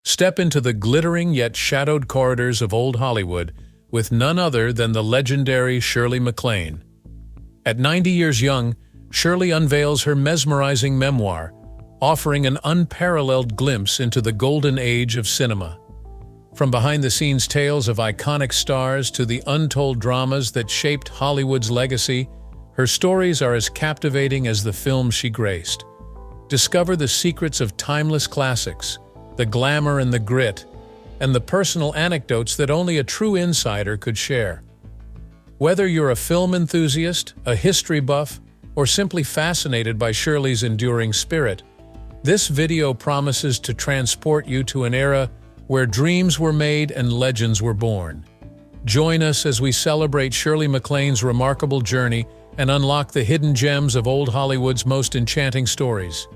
Step into the glittering yet shadowed corridors of old Hollywood with none other than the legendary Shirley Maclaine. At 90 years young, Shirley unveils her mesmerizing memoir, offering an unparalleled glimpse into the golden age of cinema. From behind-the-scenes tales of iconic stars to the untold dramas that shaped Hollywood's legacy, her stories are as captivating as the films she graced. Discover the secrets of timeless classics, the glamour and the grit, and the personal anecdotes that only a true insider could share. Whether you're a film enthusiast, a history buff, or simply fascinated by Shirley's enduring spirit, this video promises to transport you to an era where dreams were made and legends were born. Join us as we celebrate Shirley Maclaine's remarkable journey and unlock the hidden gems of old Hollywood's most enchanting stories.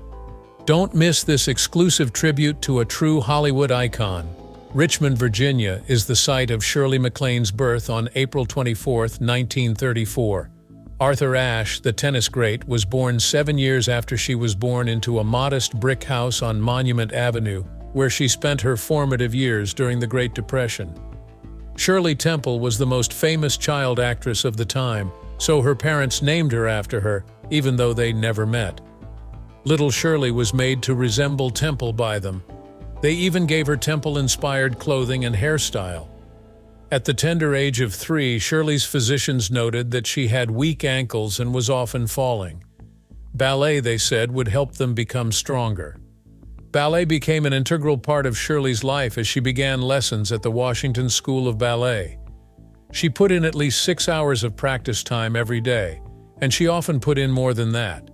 Don't miss this exclusive tribute to a true Hollywood icon. Richmond, Virginia, is the site of Shirley Maclaine's birth on April 24, 1934. Arthur Ashe, the tennis great, was born 7 years after she was born into a modest brick house on Monument Avenue, where she spent her formative years during the Great Depression. Shirley Temple was the most famous child actress of the time, so her parents named her after her, even though they never met. Little Shirley was made to resemble Temple by them. They even gave her Temple-inspired clothing and hairstyle. At the tender age of 3, Shirley's physicians noted that she had weak ankles and was often falling. Ballet, they said, would help them become stronger. Ballet became an integral part of Shirley's life as she began lessons at the Washington School of Ballet. She put in at least 6 hours of practice time every day, and she often put in more than that.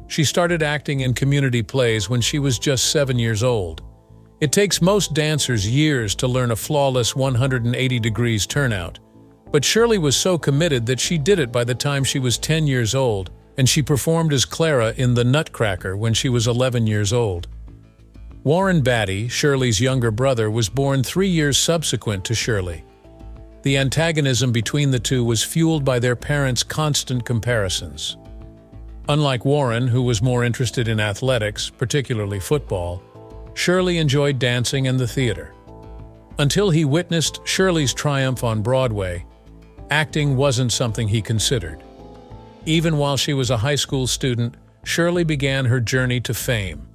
She started acting in community plays when she was just 7 years old. It takes most dancers years to learn a flawless 180 degrees turnout, but Shirley was so committed that she did it by the time she was 10 years old, and she performed as Clara in The Nutcracker when she was 11 years old. Warren Beatty, Shirley's younger brother, was born 3 years subsequent to Shirley. The antagonism between the two was fueled by their parents' constant comparisons. Unlike Warren, who was more interested in athletics, particularly football, Shirley enjoyed dancing and the theater. Until he witnessed Shirley's triumph on Broadway, acting wasn't something he considered. Even while she was a high school student, Shirley began her journey to fame.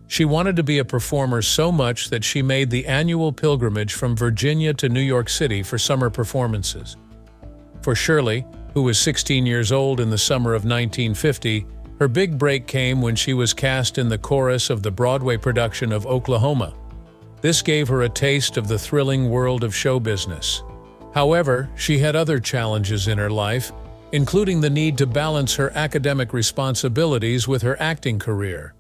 She wanted to be a performer so much that she made the annual pilgrimage from Virginia to New York City for summer performances. For Shirley, who was 16 years old in the summer of 1950, her big break came when she was cast in the chorus of the Broadway production of Oklahoma. This gave her a taste of the thrilling world of show business. However, she had other challenges in her life, including the need to balance her academic responsibilities with her acting career.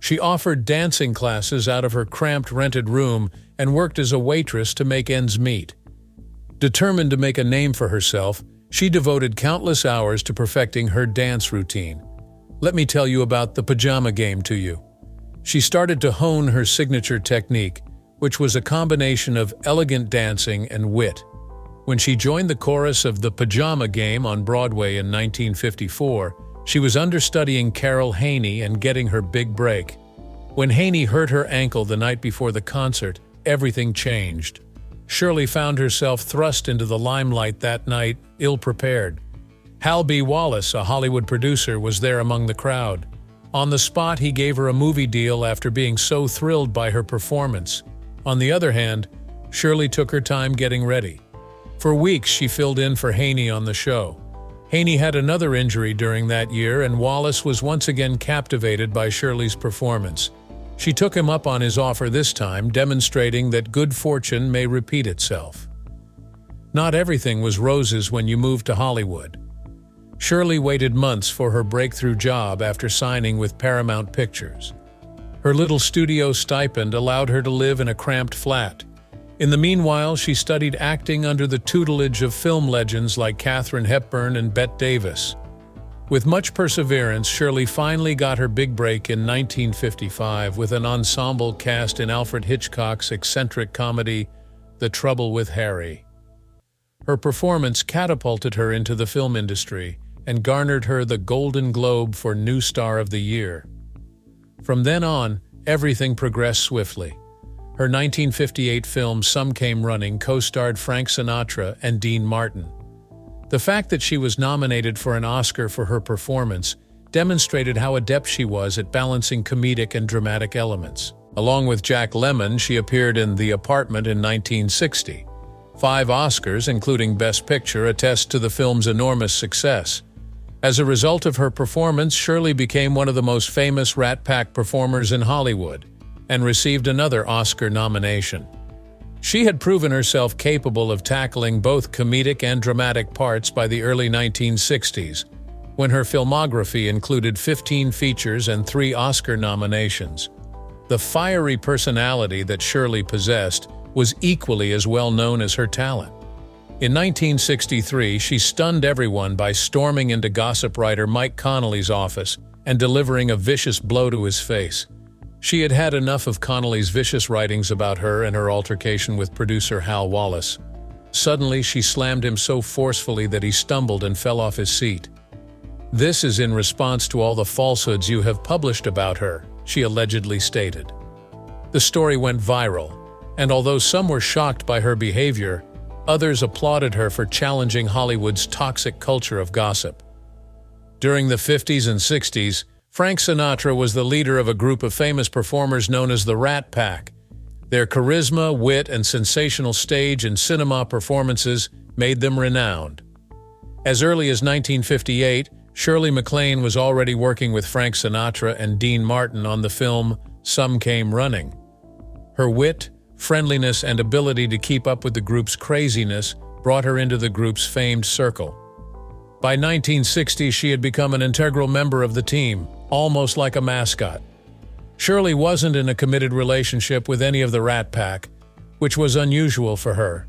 She offered dancing classes out of her cramped rented room and worked as a waitress to make ends meet. Determined to make a name for herself, she devoted countless hours to perfecting her dance routine. Let me tell you about the pajama game to you. She started to hone her signature technique, which was a combination of elegant dancing and wit. When she joined the chorus of the Pajama Game on Broadway in 1954, she was understudying Carol Haney and getting her big break. When Haney hurt her ankle the night before the concert, everything changed. Shirley found herself thrust into the limelight that night, ill-prepared. Hal B. Wallace, a Hollywood producer, was there among the crowd. On the spot, he gave her a movie deal after being so thrilled by her performance. On the other hand, Shirley took her time getting ready. For weeks, she filled in for Haney on the show. Haney had another injury during that year, and Wallace was once again captivated by Shirley's performance. She took him up on his offer this time, demonstrating that good fortune may repeat itself. Not everything was roses when you moved to Hollywood. Shirley waited months for her breakthrough job after signing with Paramount Pictures. Her little studio stipend allowed her to live in a cramped flat. In the meanwhile, she studied acting under the tutelage of film legends like Katharine Hepburn and Bette Davis. With much perseverance, Shirley finally got her big break in 1955 with an ensemble cast in Alfred Hitchcock's eccentric comedy, The Trouble with Harry. Her performance catapulted her into the film industry and garnered her the Golden Globe for New Star of the Year. From then on, everything progressed swiftly. Her 1958 film Some Came Running co-starred Frank Sinatra and Dean Martin. The fact that she was nominated for an Oscar for her performance demonstrated how adept she was at balancing comedic and dramatic elements. Along with Jack Lemmon, she appeared in The Apartment in 1960. 5 Oscars, including Best Picture, attest to the film's enormous success. As a result of her performance, Shirley became one of the most famous Rat Pack performers in Hollywood and received another Oscar nomination. She had proven herself capable of tackling both comedic and dramatic parts by the early 1960s, when her filmography included 15 features and 3 Oscar nominations. The fiery personality that Shirley possessed was equally as well known as her talent. In 1963, she stunned everyone by storming into gossip writer Mike Connolly's office and delivering a vicious blow to his face. She had had enough of Connolly's vicious writings about her and her altercation with producer Hal Wallace. Suddenly, she slammed him so forcefully that he stumbled and fell off his seat. "This is in response to all the falsehoods you have published about her," she allegedly stated. The story went viral, and although some were shocked by her behavior, others applauded her for challenging Hollywood's toxic culture of gossip. During the 50s and 60s, Frank Sinatra was the leader of a group of famous performers known as the Rat Pack. Their charisma, wit, and sensational stage and cinema performances made them renowned. As early as 1958, Shirley Maclaine was already working with Frank Sinatra and Dean Martin on the film Some Came Running. Her wit, friendliness, and ability to keep up with the group's craziness brought her into the group's famed circle. By 1960, she had become an integral member of the team, almost like a mascot. Shirley wasn't in a committed relationship with any of the Rat Pack, which was unusual for her.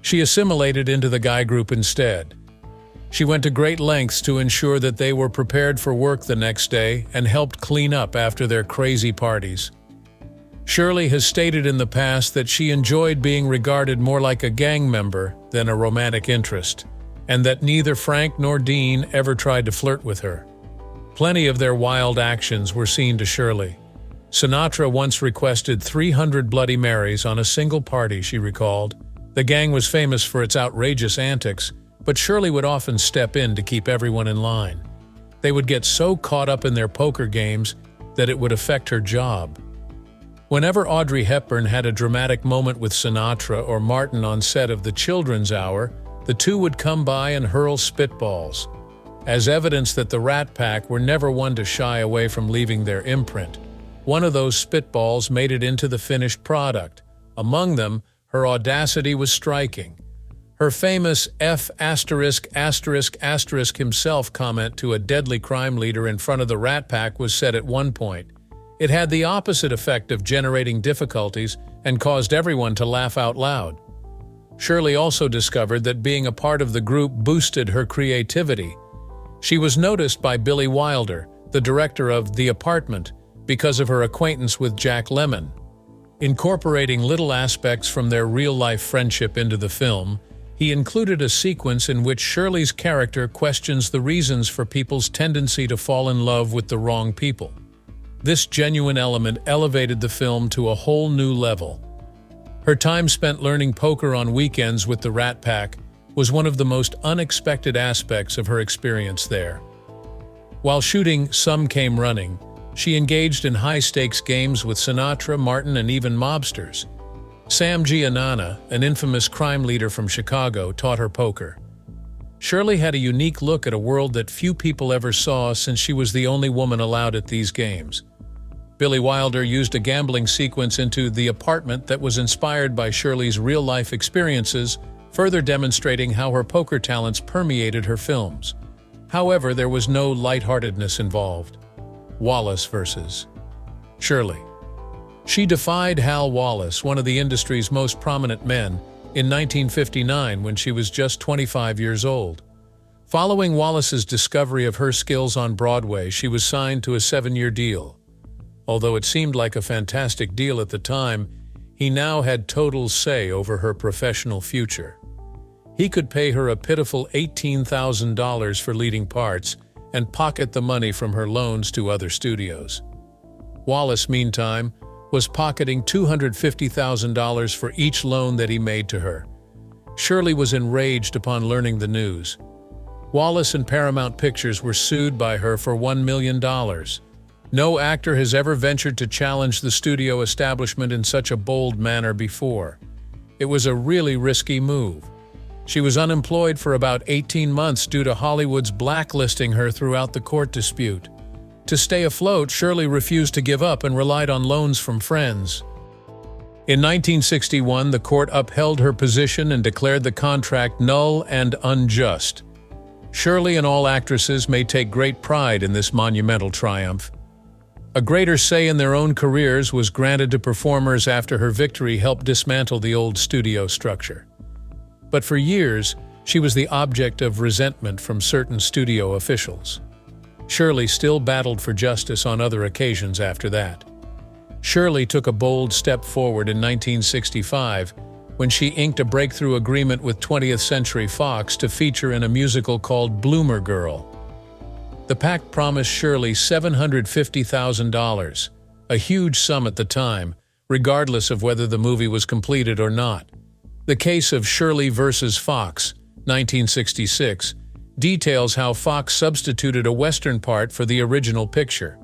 She assimilated into the guy group instead. She went to great lengths to ensure that they were prepared for work the next day and helped clean up after their crazy parties. Shirley has stated in the past that she enjoyed being regarded more like a gang member than a romantic interest, and that neither Frank nor Dean ever tried to flirt with her. Plenty of their wild actions were seen to Shirley. Sinatra once requested 300 Bloody Marys on a single party, she recalled. The gang was famous for its outrageous antics, but Shirley would often step in to keep everyone in line. They would get so caught up in their poker games that it would affect her job. Whenever Audrey Hepburn had a dramatic moment with Sinatra or Martin on set of The Children's Hour, the two would come by and hurl spitballs. As evidence that the Rat Pack were never one to shy away from leaving their imprint, one of those spitballs made it into the finished product. Among them, her audacity was striking. Her famous F*** himself comment to a deadly crime leader in front of the Rat Pack was said at one point. It had the opposite effect of generating difficulties and caused everyone to laugh out loud. Shirley also discovered that being a part of the group boosted her creativity. She was noticed by Billy Wilder, the director of The Apartment, because of her acquaintance with Jack Lemmon. Incorporating little aspects from their real-life friendship into the film, he included a sequence in which Shirley's character questions the reasons for people's tendency to fall in love with the wrong people. This genuine element elevated the film to a whole new level. Her time spent learning poker on weekends with the Rat Pack was one of the most unexpected aspects of her experience there. While shooting Some Came Running, she engaged in high-stakes games with Sinatra, Martin, and even mobsters. Sam Giannana, an infamous crime leader from Chicago, taught her poker. Shirley had a unique look at a world that few people ever saw since she was the only woman allowed at these games. Billy Wilder used a gambling sequence into The Apartment that was inspired by Shirley's real-life experiences, further demonstrating how her poker talents permeated her films. However, there was no lightheartedness involved. Wallace versus Shirley. She defied Hal Wallace, one of the industry's most prominent men, in 1959 when she was just 25 years old. Following Wallace's discovery of her skills on Broadway, she was signed to a 7-year deal. Although it seemed like a fantastic deal at the time, he now had total say over her professional future. He could pay her a pitiful $18,000 for leading parts and pocket the money from her loans to other studios. Wallace, meantime, was pocketing $250,000 for each loan that he made to her. Shirley was enraged upon learning the news. Wallace and Paramount Pictures were sued by her for $1 million. No actor has ever ventured to challenge the studio establishment in such a bold manner before. It was a really risky move. She was unemployed for about 18 months due to Hollywood's blacklisting her throughout the court dispute. To stay afloat, Shirley refused to give up and relied on loans from friends. In 1961, the court upheld her position and declared the contract null and unjust. Shirley and all actresses may take great pride in this monumental triumph. A greater say in their own careers was granted to performers after her victory helped dismantle the old studio structure. But for years, she was the object of resentment from certain studio officials. Shirley still battled for justice on other occasions after that. Shirley took a bold step forward in 1965 when she inked a breakthrough agreement with 20th Century Fox to feature in a musical called Bloomer Girl. The pact promised Shirley $750,000, a huge sum at the time, regardless of whether the movie was completed or not. The case of Shirley versus Fox, 1966, details how Fox substituted a Western part for the original picture.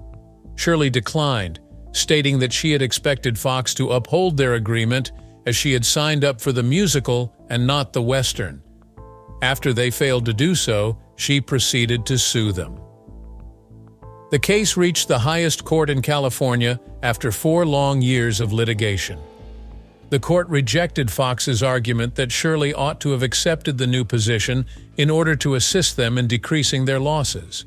Shirley declined, stating that she had expected Fox to uphold their agreement as she had signed up for the musical and not the Western. After they failed to do so, she proceeded to sue them. The case reached the highest court in California after 4 long years of litigation. The court rejected Fox's argument that Shirley ought to have accepted the new position in order to assist them in decreasing their losses.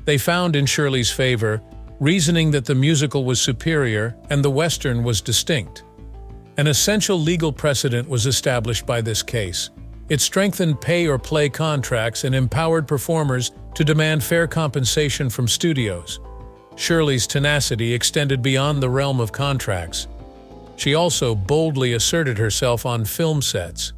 They found in Shirley's favor, reasoning that the musical was superior and the Western was distinct. An essential legal precedent was established by this case. It strengthened pay-or-play contracts and empowered performers to demand fair compensation from studios. Shirley's tenacity extended beyond the realm of contracts. She also boldly asserted herself on film sets.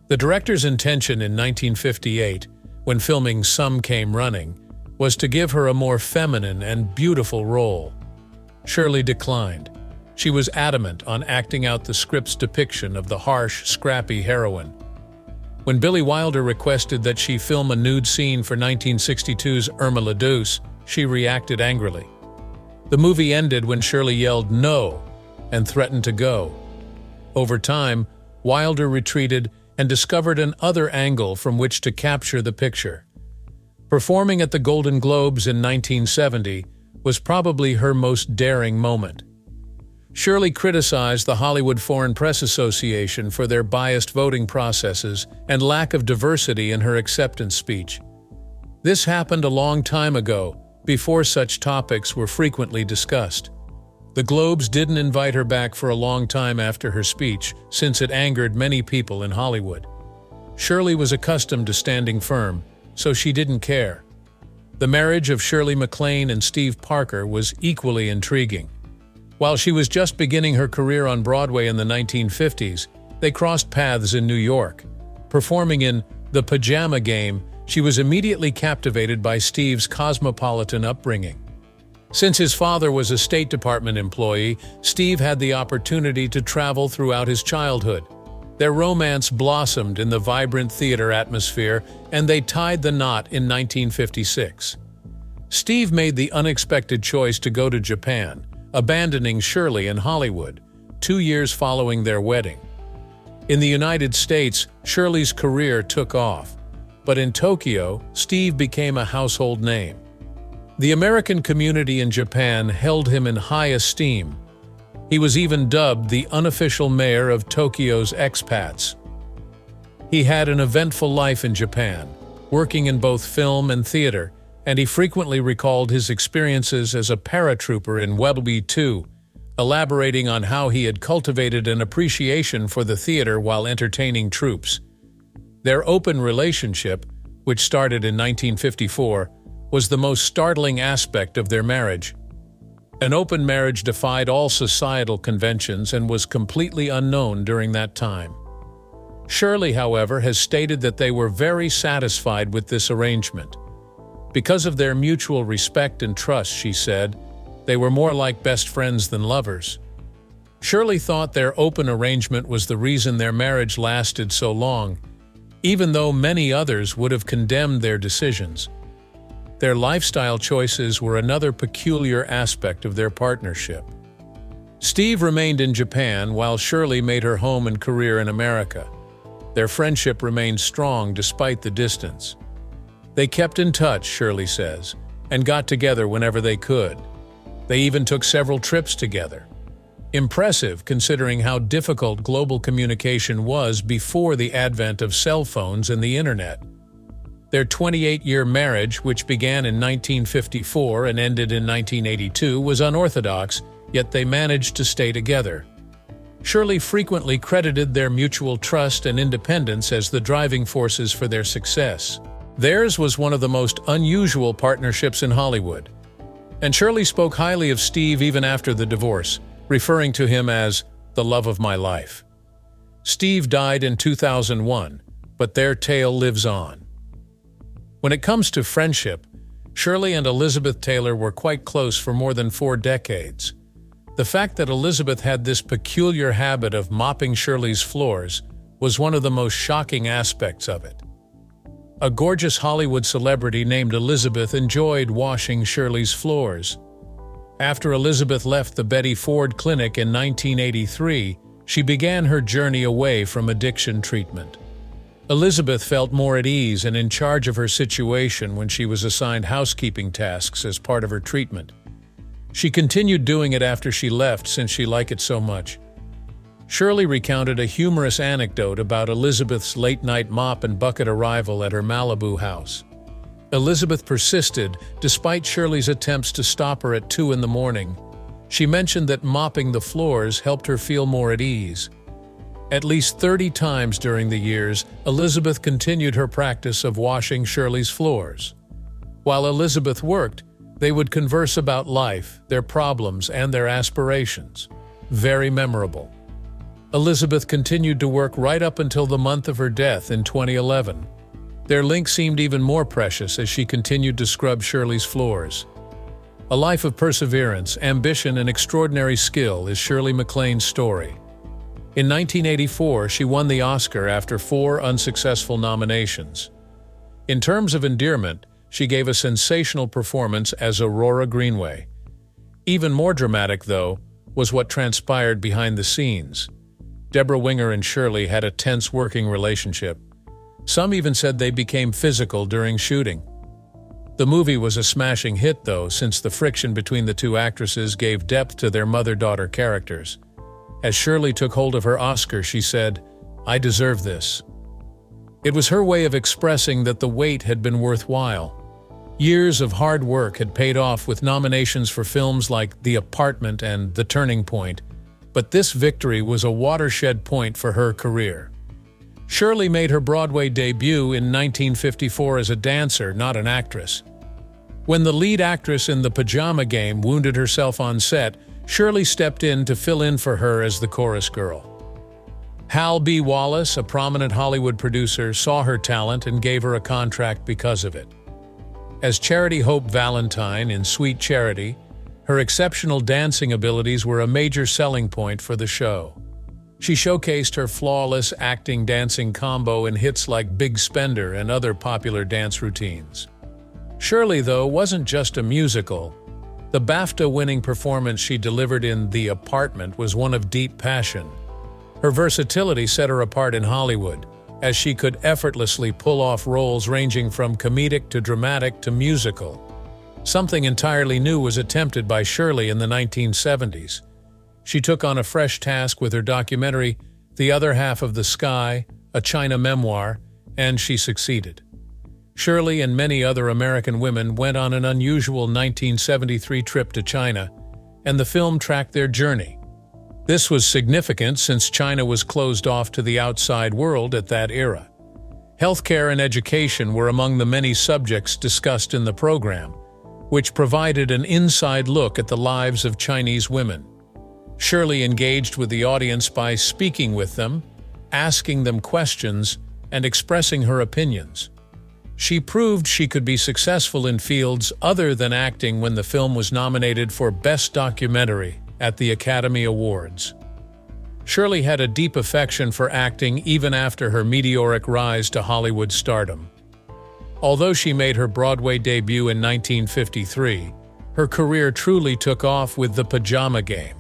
The director's intention in 1958, when filming Some Came Running, was to give her a more feminine and beautiful role. Shirley declined. She was adamant on acting out the script's depiction of the harsh, scrappy heroine. When Billy Wilder requested that she film a nude scene for 1962's Irma la Douce, she reacted angrily. The movie ended when Shirley yelled "no" and threatened to go. Over time, Wilder retreated and discovered an other angle from which to capture the picture. Performing at the Golden Globes in 1970 was probably her most daring moment. Shirley criticized the Hollywood Foreign Press Association for their biased voting processes and lack of diversity in her acceptance speech. This happened a long time ago, before such topics were frequently discussed. The Globes didn't invite her back for a long time after her speech, since it angered many people in Hollywood. Shirley was accustomed to standing firm, so she didn't care. The marriage of Shirley Maclaine and Steve Parker was equally intriguing. While she was just beginning her career on Broadway in the 1950s, they crossed paths in New York. Performing in The Pajama Game, she was immediately captivated by Steve's cosmopolitan upbringing. Since his father was a State Department employee, Steve had the opportunity to travel throughout his childhood. Their romance blossomed in the vibrant theater atmosphere, and they tied the knot in 1956. Steve made the unexpected choice to go to Japan, abandoning Shirley in Hollywood, 2 years following their wedding. In the United States, Shirley's career took off, but in Tokyo, Steve became a household name. The American community in Japan held him in high esteem. He was even dubbed the unofficial mayor of Tokyo's expats. He had an eventful life in Japan, working in both film and theater, and he frequently recalled his experiences as a paratrooper in Wallace 2, elaborating on how he had cultivated an appreciation for the theater while entertaining troops. Their open relationship, which started in 1954, was the most startling aspect of their marriage. An open marriage defied all societal conventions and was completely unknown during that time. Shirley, however, has stated that they were very satisfied with this arrangement. Because of their mutual respect and trust, she said, They were more like best friends than lovers. Shirley thought their open arrangement was the reason their marriage lasted so long, even though many others would have condemned their decisions. Their lifestyle choices were another peculiar aspect of their partnership. Steve remained in Japan while Shirley made her home and career in America. Their friendship remained strong despite the distance. They kept in touch, Shirley says, and got together whenever they could. They even took several trips together. Impressive considering how difficult global communication was before the advent of cell phones and the internet. Their 28-year marriage, which began in 1954 and ended in 1982, was unorthodox, yet they managed to stay together. Shirley frequently credited their mutual trust and independence as the driving forces for their success. Theirs was one of the most unusual partnerships in Hollywood. And Shirley spoke highly of Steve even after the divorce, referring to him as the love of my life. Steve died in 2001, but their tale lives on. When it comes to friendship, Shirley and Elizabeth Taylor were quite close for more than 4 decades. The fact that Elizabeth had this peculiar habit of mopping Shirley's floors was one of the most shocking aspects of it. A gorgeous Hollywood celebrity named Elizabeth enjoyed washing Shirley's floors. After Elizabeth left the Betty Ford Clinic in 1983, she began her journey away from addiction treatment. Elizabeth felt more at ease and in charge of her situation when she was assigned housekeeping tasks as part of her treatment. She continued doing it after she left since she liked it so much. Shirley recounted a humorous anecdote about Elizabeth's late-night mop and bucket arrival at her Malibu house. Elizabeth persisted, despite Shirley's attempts to stop her at 2 in the morning. She mentioned that mopping the floors helped her feel more at ease. At least 30 times during the years, Elizabeth continued her practice of washing Shirley's floors. While Elizabeth worked, they would converse about life, their problems, and their aspirations. Very memorable. Elizabeth continued to work right up until the month of her death in 2011. Their link seemed even more precious as she continued to scrub Shirley's floors. A life of perseverance, ambition, and extraordinary skill is Shirley Maclaine's story. In 1984, she won the Oscar after 4 unsuccessful nominations. In terms of endearment, she gave a sensational performance as Aurora Greenway. Even more dramatic, though, was what transpired behind the scenes. Deborah Winger and Shirley had a tense working relationship. Some even said they became physical during shooting. The movie was a smashing hit, though, since the friction between the two actresses gave depth to their mother-daughter characters. As Shirley took hold of her Oscar, she said, "I deserve this." It was her way of expressing that the wait had been worthwhile. Years of hard work had paid off with nominations for films like The Apartment and The Turning Point, but this victory was a watershed point for her career. Shirley made her Broadway debut in 1954 as a dancer, not an actress. When the lead actress in The Pajama Game wounded herself on set, Shirley stepped in to fill in for her as the chorus girl. Hal B. Wallace, a prominent Hollywood producer, saw her talent and gave her a contract because of it. As Charity Hope Valentine in Sweet Charity, her exceptional dancing abilities were a major selling point for the show. She showcased her flawless acting-dancing combo in hits like Big Spender and other popular dance routines. Shirley, though, wasn't just a musical. The BAFTA-winning performance she delivered in The Apartment was one of deep passion. Her versatility set her apart in Hollywood, as she could effortlessly pull off roles ranging from comedic to dramatic to musical. Something entirely new was attempted by Shirley in the 1970s. She took on a fresh task with her documentary, The Other Half of the Sky, a China memoir, and she succeeded. Shirley and many other American women went on an unusual 1973 trip to China, and the film tracked their journey. This was significant since China was closed off to the outside world at that era. Healthcare and education were among the many subjects discussed in the program, which provided an inside look at the lives of Chinese women. Shirley engaged with the audience by speaking with them, asking them questions, and expressing her opinions. She proved she could be successful in fields other than acting when the film was nominated for Best Documentary at the Academy Awards. Shirley had a deep affection for acting even after her meteoric rise to Hollywood stardom. Although she made her Broadway debut in 1953, her career truly took off with The Pajama Game.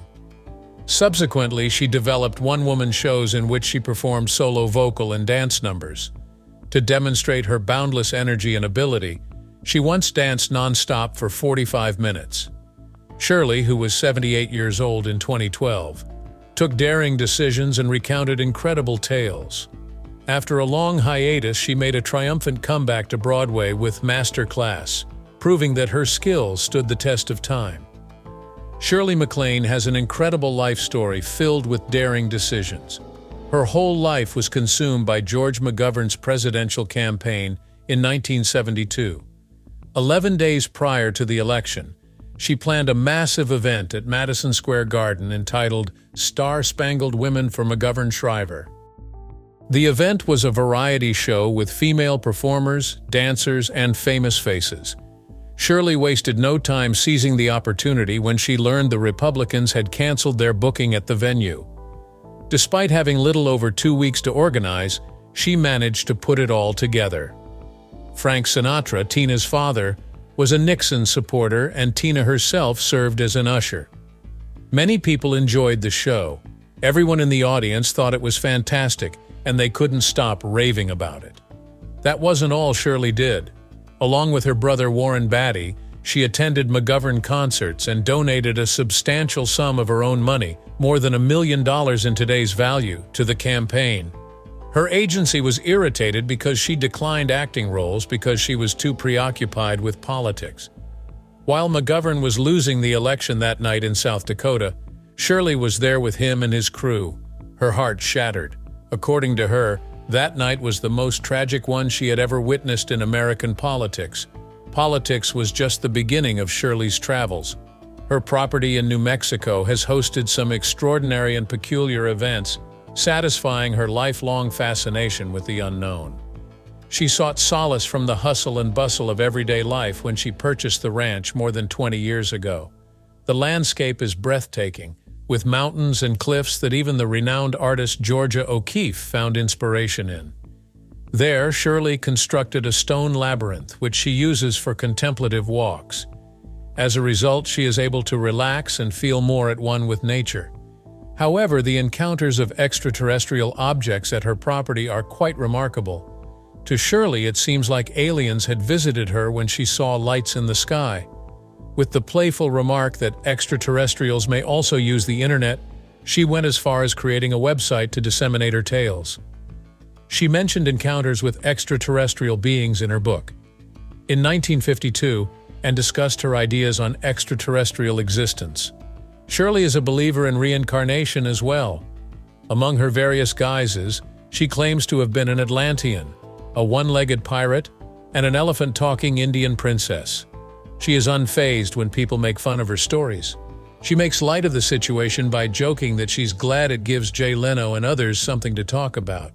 Subsequently, she developed one-woman shows in which she performed solo vocal and dance numbers. To demonstrate her boundless energy and ability, she once danced non-stop for 45 minutes. Shirley, who was 78 years old in 2012, took daring decisions and recounted incredible tales. After a long hiatus, she made a triumphant comeback to Broadway with Master Class, proving that her skills stood the test of time. Shirley Maclaine has an incredible life story filled with daring decisions. Her whole life was consumed by George McGovern's presidential campaign in 1972. 11 days prior to the election, she planned a massive event at Madison Square Garden entitled Star-Spangled Women for McGovern-Shriver. The event was a variety show with female performers, dancers, and famous faces. Shirley wasted no time seizing the opportunity when she learned the Republicans had canceled their booking at the venue. Despite having little over 2 weeks to organize, she managed to put it all together. Frank Sinatra, Tina's father, was a Nixon supporter, and Tina herself served as an usher. Many people enjoyed the show. Everyone in the audience thought it was fantastic, and they couldn't stop raving about it. That wasn't all Shirley did. Along with her brother Warren Beatty, she attended McGovern concerts and donated a substantial sum of her own money, more than $1 million in today's value, to the campaign. Her agency was irritated because she declined acting roles because she was too preoccupied with politics. While McGovern was losing the election that night in South Dakota, Shirley was there with him and his crew. Her heart shattered. According to her, that night was the most tragic one she had ever witnessed in American politics. Politics was just the beginning of Shirley's travels. Her property in New Mexico has hosted some extraordinary and peculiar events, satisfying her lifelong fascination with the unknown. She sought solace from the hustle and bustle of everyday life when she purchased the ranch more than 20 years ago. The landscape is breathtaking, with mountains and cliffs that even the renowned artist Georgia O'Keeffe found inspiration in. There, Shirley constructed a stone labyrinth, which she uses for contemplative walks. As a result, she is able to relax and feel more at one with nature. However, the encounters of extraterrestrial objects at her property are quite remarkable. To Shirley, it seems like aliens had visited her when she saw lights in the sky. With the playful remark that extraterrestrials may also use the internet, she went as far as creating a website to disseminate her tales. She mentioned encounters with extraterrestrial beings in her book in 1952 and discussed her ideas on extraterrestrial existence. Shirley is a believer in reincarnation as well. Among her various guises, she claims to have been an Atlantean, a one-legged pirate, and an elephant-talking Indian princess. She is unfazed when people make fun of her stories. She makes light of the situation by joking that she's glad it gives Jay Leno and others something to talk about.